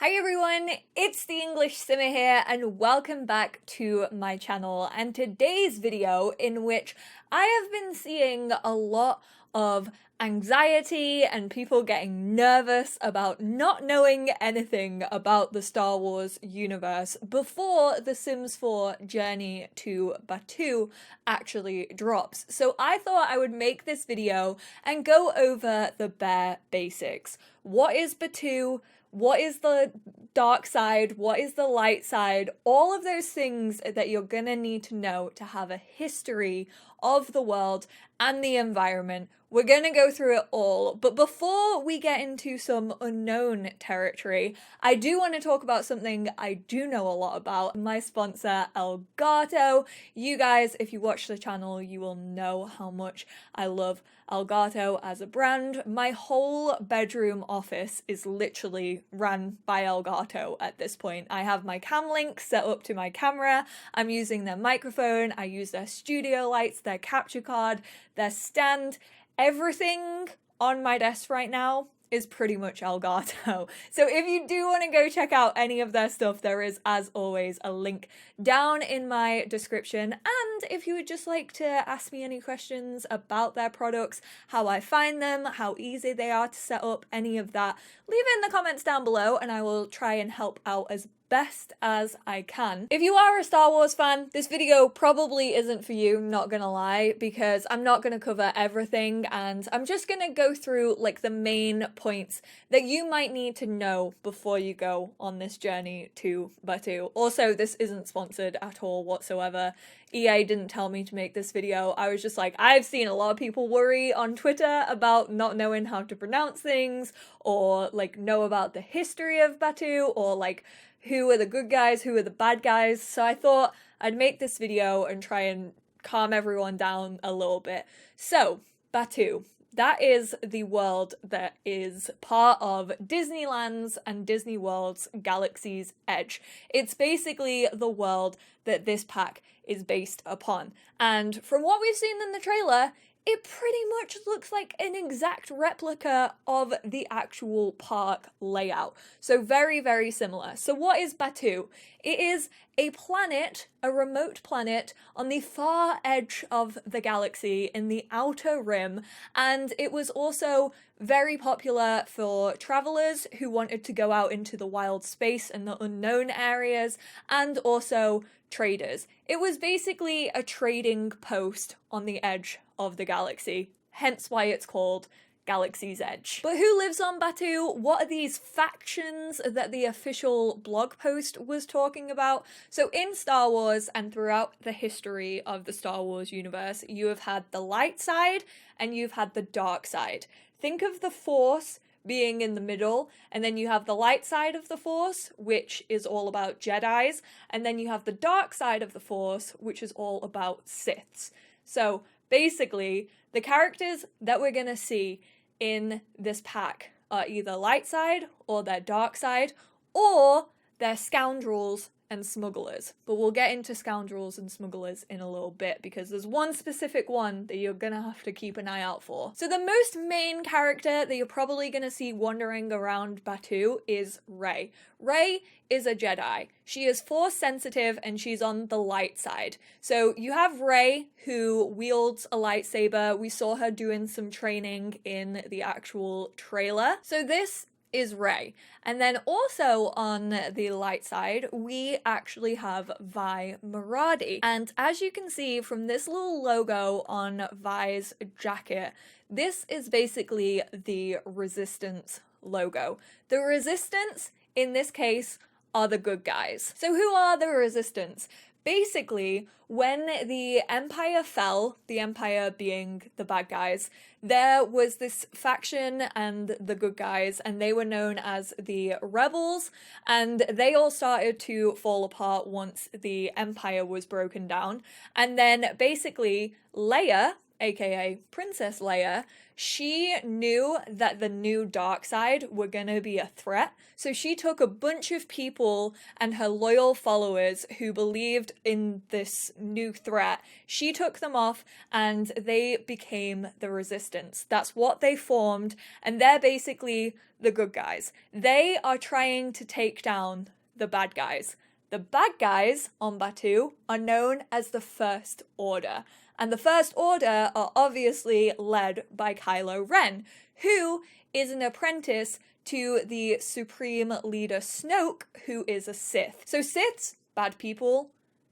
Hi everyone, it's the English Simmer here and welcome back to my channel, and today's video, in which I have been seeing a lot of anxiety and people getting nervous about not knowing anything about the Star Wars universe before the Sims 4 Journey to Batuu actually drops. So I thought I would make this video and go over the bare basics. What is Batuu? What is the dark side? What is the light side? All of those things that you're gonna need to know to have a history of the world and the environment. We're gonna go through it all, but before we get into some unknown territory, I do want to talk about something I do know a lot about, my sponsor Elgato. You guys, if you watch the channel, you will know how much I love Elgato as a brand. My whole bedroom office is literally run by Elgato at this point. I have my cam link set up to my camera, I'm using their microphone, I use their studio lights, their capture card, their stand. Everything on my desk right now is pretty much Elgato. So if you do want to go check out any of their stuff, there is, as always, a link down in my description. And if you would just like to ask me any questions about their products, how I find them, how easy they are to set up, any of that, leave it in the comments down below and I will try and help out as best as I can. If you are a Star Wars fan, this video probably isn't for you, not gonna lie, because I'm not gonna cover everything and I'm just gonna go through like the main points that you might need to know before you go on this journey to Batuu. Also, this isn't sponsored at all whatsoever. EA didn't tell me to make this video. I was just like, I've seen a lot of people worry on Twitter about not knowing how to pronounce things or like know about the history of Batuu or like who are the good guys, who are the bad guys. So I thought I'd make this video and try and calm everyone down a little bit. So, Batuu. That is the world that is part of Disneyland's and Disney World's Galaxy's Edge. It's basically the world that this pack is based upon. And from what we've seen in the trailer, it pretty much looks like an exact replica of the actual park layout. So very, very similar. So what is Batuu? It is a planet, a remote planet on the far edge of the galaxy in the outer rim, and it was also very popular for travelers who wanted to go out into the wild space and the unknown areas, and also traders. It was basically a trading post on the edge of the galaxy, hence why it's called Galaxy's Edge. But who lives on Batuu? What are these factions that the official blog post was talking about? So in Star Wars and throughout the history of the Star Wars universe, you have had the light side and you've had the dark side. Think of the Force being in the middle, and then you have the light side of the Force, which is all about Jedis, and then you have the dark side of the Force, which is all about Siths. So basically, the characters that we're gonna see in this pack are either light side or they're dark side, or they're scoundrels and smugglers. But we'll get into scoundrels and smugglers in a little bit because there's one specific one that you're gonna have to keep an eye out for. So the most main character that you're probably gonna see wandering around Batuu is Rey. Rey is a Jedi. She is Force sensitive and she's on the light side. So you have Rey, who wields a lightsaber. We saw her doing some training in the actual trailer. So this is Rey. And then also on the light side, we actually have Vi Maradi. And as you can see from this little logo on Vi's jacket, this is basically the Resistance logo. The Resistance, in this case, are the good guys. So who are the Resistance? Basically, when the Empire fell, the Empire being the bad guys, there was this faction and the good guys, and they were known as the Rebels, and they all started to fall apart once the Empire was broken down. And then basically Leia aka Princess Leia, she knew that the new dark side were gonna be a threat, so she took a bunch of people and her loyal followers who believed in this new threat. She took them off and they became the Resistance. That's what they formed, and they're basically the good guys. They are trying to take down the bad guys. The bad guys on Batuu are known as the First Order. And the First Order are obviously led by Kylo Ren, who is an apprentice to the Supreme Leader Snoke, who is a Sith. So Siths, bad people,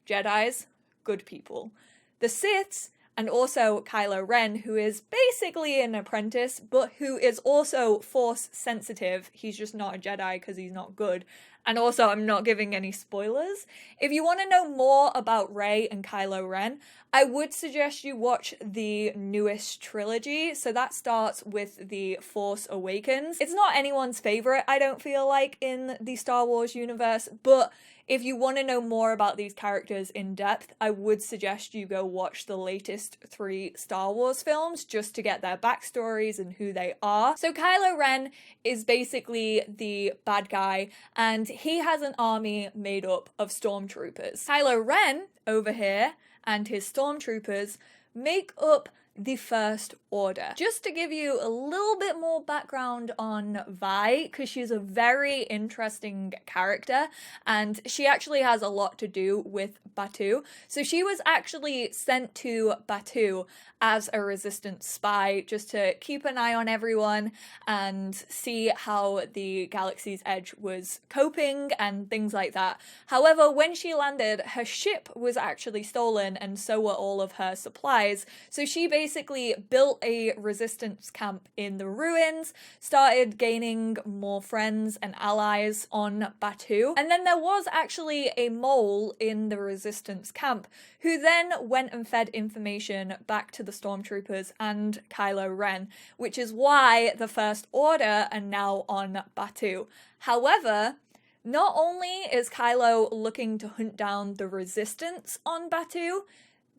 Jedis, good people. The Siths, and also Kylo Ren, who is basically an apprentice, but who is also Force sensitive. He's just not a Jedi because he's not good. And also, I'm not giving any spoilers. If you want to know more about Rey and Kylo Ren, I would suggest you watch the newest trilogy. So that starts with The Force Awakens. It's not anyone's favorite, I don't feel like, in the Star Wars universe, but if you want to know more about these characters in depth, I would suggest you go watch the latest 3 Star Wars films just to get their backstories and who they are. So Kylo Ren is basically the bad guy, and he has an army made up of stormtroopers. Kylo Ren over here and his stormtroopers make up the First Order. Just to give you a little bit more background on Vi, because she's a very interesting character, and she actually has a lot to do with Batuu. So she was actually sent to Batuu as a Resistance spy, just to keep an eye on everyone and see how the Galaxy's Edge was coping and things like that. However, when she landed, her ship was actually stolen, and so were all of her supplies. So she basically built a Resistance camp in the ruins, started gaining more friends and allies on Batuu, and then there was actually a mole in the Resistance camp who then went and fed information back to the stormtroopers and Kylo Ren, which is why the First Order are now on Batuu. However, not only is Kylo looking to hunt down the Resistance on Batuu,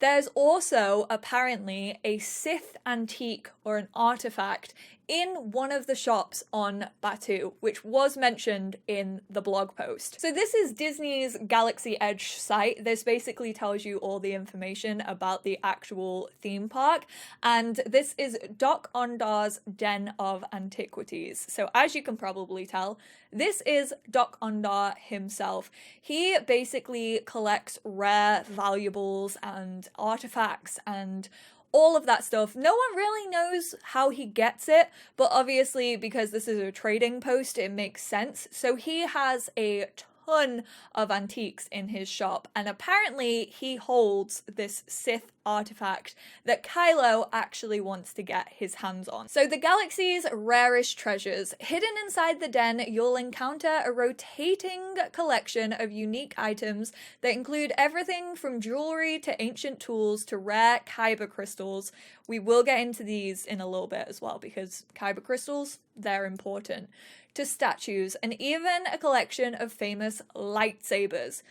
there's also apparently a Sith antique or an artifact in one of the shops on Batuu, which was mentioned in the blog post. So this is Disney's Galaxy Edge site. This basically tells you all the information about the actual theme park, and this is Doc Ondar's Den of Antiquities. So as you can probably tell, this is Doc Ondar himself. He basically collects rare valuables and artifacts and all of that stuff. No one really knows how he gets it, but obviously because this is a trading post, it makes sense. So he has a ton of antiques in his shop, and apparently he holds this Sith artifact that Kylo actually wants to get his hands on. So the galaxy's rarest treasures. Hidden inside the den, you'll encounter a rotating collection of unique items that include everything from jewelry to ancient tools to rare Kyber crystals. We will get into these in a little bit as well, because Kyber crystals, they're important. To statues, and even a collection of famous lightsabers.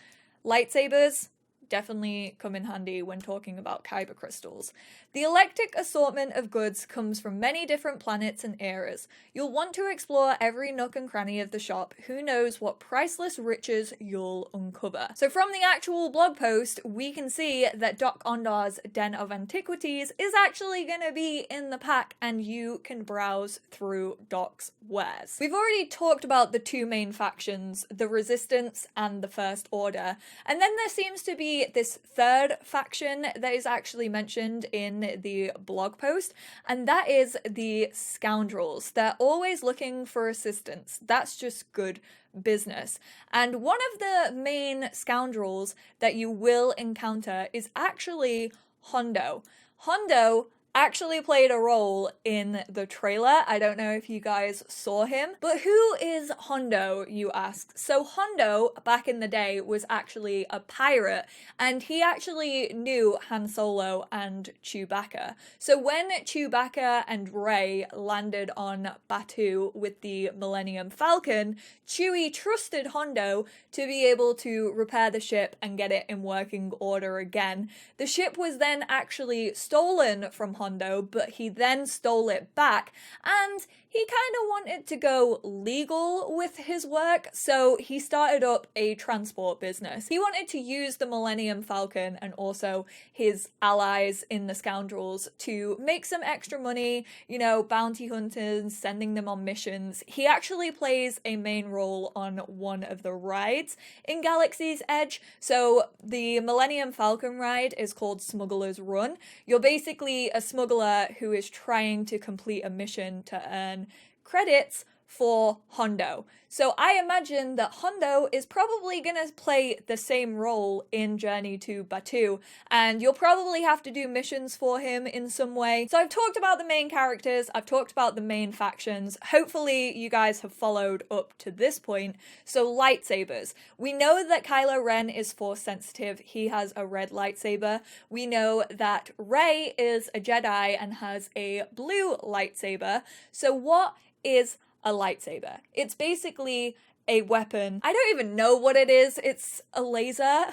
Lightsabers definitely come in handy when talking about Kyber crystals. The eclectic assortment of goods comes from many different planets and eras. You'll want to explore every nook and cranny of the shop. Who knows what priceless riches you'll uncover. So from the actual blog post, we can see that Doc Ondar's Den of Antiquities is actually going to be in the pack, and you can browse through Doc's wares. We've already talked about the two main factions, the Resistance and the First Order, and then there seems to be this third faction that is actually mentioned in the blog post, and that is the Scoundrels. They're always looking for assistance. That's just good business. And one of the main scoundrels that you will encounter is actually Hondo. Hondo actually played a role in the trailer. I don't know if you guys saw him. But who is Hondo, you ask? So Hondo, back in the day, was actually a pirate, and he actually knew Han Solo and Chewbacca. So when Chewbacca and Rey landed on Batuu with the Millennium Falcon, Chewie trusted Hondo to be able to repair the ship and get it in working order again. The ship was then actually stolen from Hondo, but he then stole it back, and he kind of wanted to go legal with his work, so he started up a transport business. He wanted to use the Millennium Falcon and also his allies in the Scoundrels to make some extra money, you know, bounty hunters, sending them on missions. He actually plays a main role on one of the rides in Galaxy's Edge. So the Millennium Falcon ride is called Smuggler's Run. You're basically a smuggler who is trying to complete a mission to earn credits for Hondo. So I imagine that Hondo is probably gonna play the same role in Journey to Batuu, and you'll probably have to do missions for him in some way. So I've talked about the main characters, I've talked about the main factions. Hopefully you guys have followed up to this point. So lightsabers. We know that Kylo Ren is force sensitive. He has a red lightsaber. We know that Rey is a Jedi and has a blue lightsaber. So what is a lightsaber? It's basically a weapon. I don't even know what it is. It's a laser.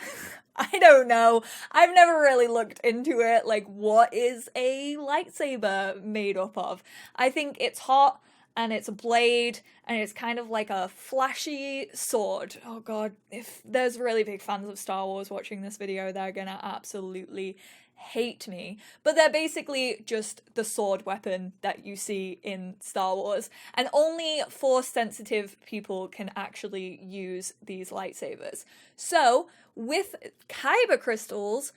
I don't know. I've never really looked into it. Like, what is a lightsaber made up of? I think it's hot and it's a blade and it's kind of like a flashy sword. Oh god, if there's really big fans of Star Wars watching this video, they're gonna absolutely hate me. But they're basically just the sword weapon that you see in Star Wars, and only force sensitive people can actually use these lightsabers. So with Kyber crystals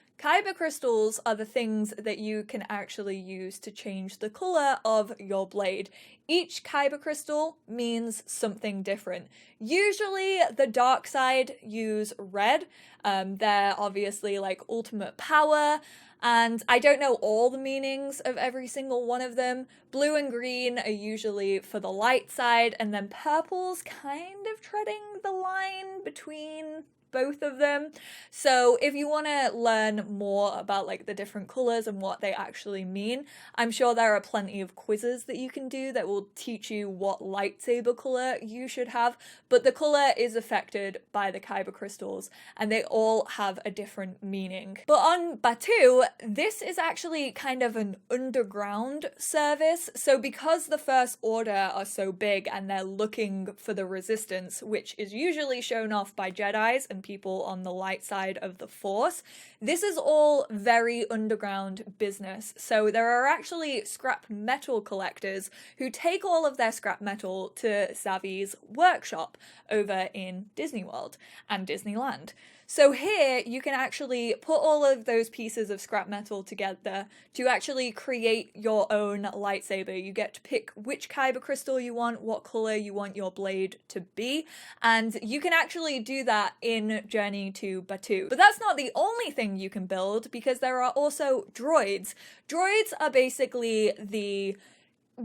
are the things that you can actually use to change the color of your blade. Each Kyber crystal means something different. Usually the dark side use red. They're obviously like ultimate power, and I don't know all the meanings of every single one of them. Blue and green are usually for the light side, and then purple's kind of treading the line between both of them. So if you want to learn more about like the different colors and what they actually mean, I'm sure there are plenty of quizzes that you can do that will teach you what lightsaber color you should have, but the color is affected by the Kyber crystals and they all have a different meaning. But on Batuu, this is actually kind of an underground service. So because the First Order are so big and they're looking for the Resistance, which is usually shown off by Jedis and people on the light side of the Force, this is all very underground business. So there are actually scrap metal collectors who take all of their scrap metal to Savvy's workshop over in Disney World and Disneyland. So here you can actually put all of those pieces of scrap metal together to actually create your own lightsaber. You get to pick which Kyber crystal you want, what color you want your blade to be, and you can actually do that in Journey to Batuu. But that's not the only thing you can build, because there are also droids. Droids are basically the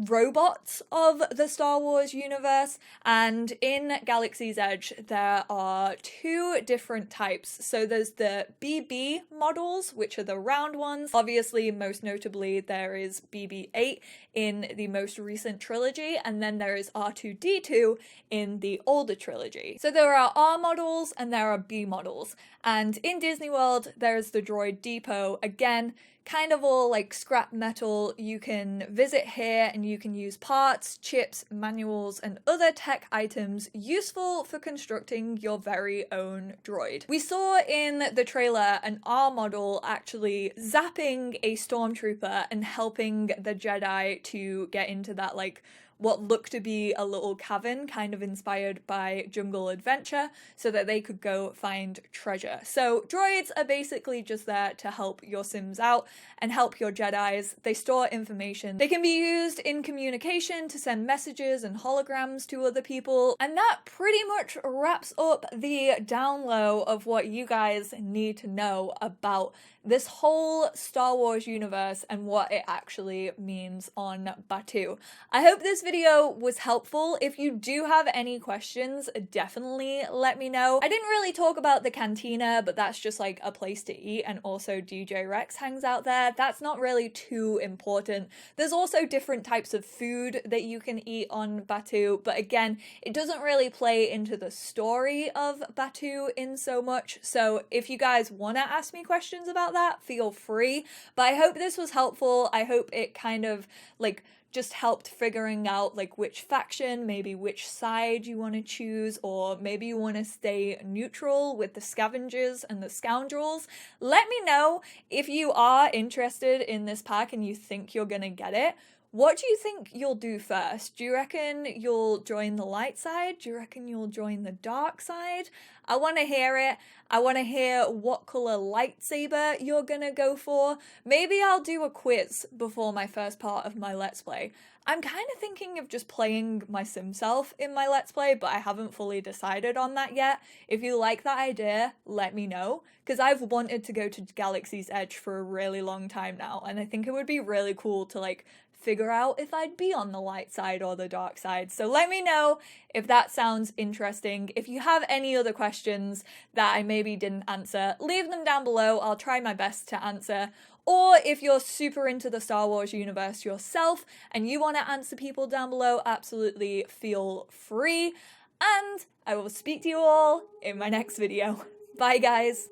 robots of the Star Wars universe, and in Galaxy's Edge there are two different types. So there's the BB models, which are the round ones. Obviously, most notably, there is BB-8 in the most recent trilogy, and then there is R2-D2 in the older trilogy. So there are R models and there are B models, and in Disney World there's the Droid Depot, again kind of all like scrap metal. You can visit here and you can use parts, chips, manuals, and other tech items useful for constructing your very own droid. We saw in the trailer an R model actually zapping a stormtrooper and helping the Jedi to get into that like what looked to be a little cavern, kind of inspired by Jungle Adventure, so that they could go find treasure. So droids are basically just there to help your Sims out and help your Jedis. They store information. They can be used in communication to send messages and holograms to other people. And that pretty much wraps up the down low of what you guys need to know about this whole Star Wars universe and what it actually means on Batuu. I hope this video was helpful. If you do have any questions, definitely let me know. I didn't really talk about the cantina, but that's just like a place to eat, and also DJ Rex hangs out there. That's not really too important. There's also different types of food that you can eat on Batuu, but again, it doesn't really play into the story of Batuu in so much. So if you guys want to ask me questions about that, feel free. But I hope this was helpful. I hope it kind of like just helped figuring out like which faction, maybe which side you want to choose, or maybe you want to stay neutral with the scavengers and the scoundrels. Let me know if you are interested in this pack and you think you're gonna get it. What do you think you'll do first? Do you reckon you'll join the light side? Do you reckon you'll join the dark side? I want to hear it. I want to hear what color lightsaber you're gonna go for. Maybe I'll do a quiz before my first part of my Let's Play. I'm kind of thinking of just playing my sim self in my Let's Play, but I haven't fully decided on that yet. If you like that idea, let me know, because I've wanted to go to Galaxy's Edge for a really long time now, and I think it would be really cool to like figure out if I'd be on the light side or the dark side. So let me know if that sounds interesting. If you have any other questions that I maybe didn't answer, leave them down below. I'll try my best to answer. Or if you're super into the Star Wars universe yourself and you want to answer people down below, absolutely feel free. And I will speak to you all in my next video. Bye guys!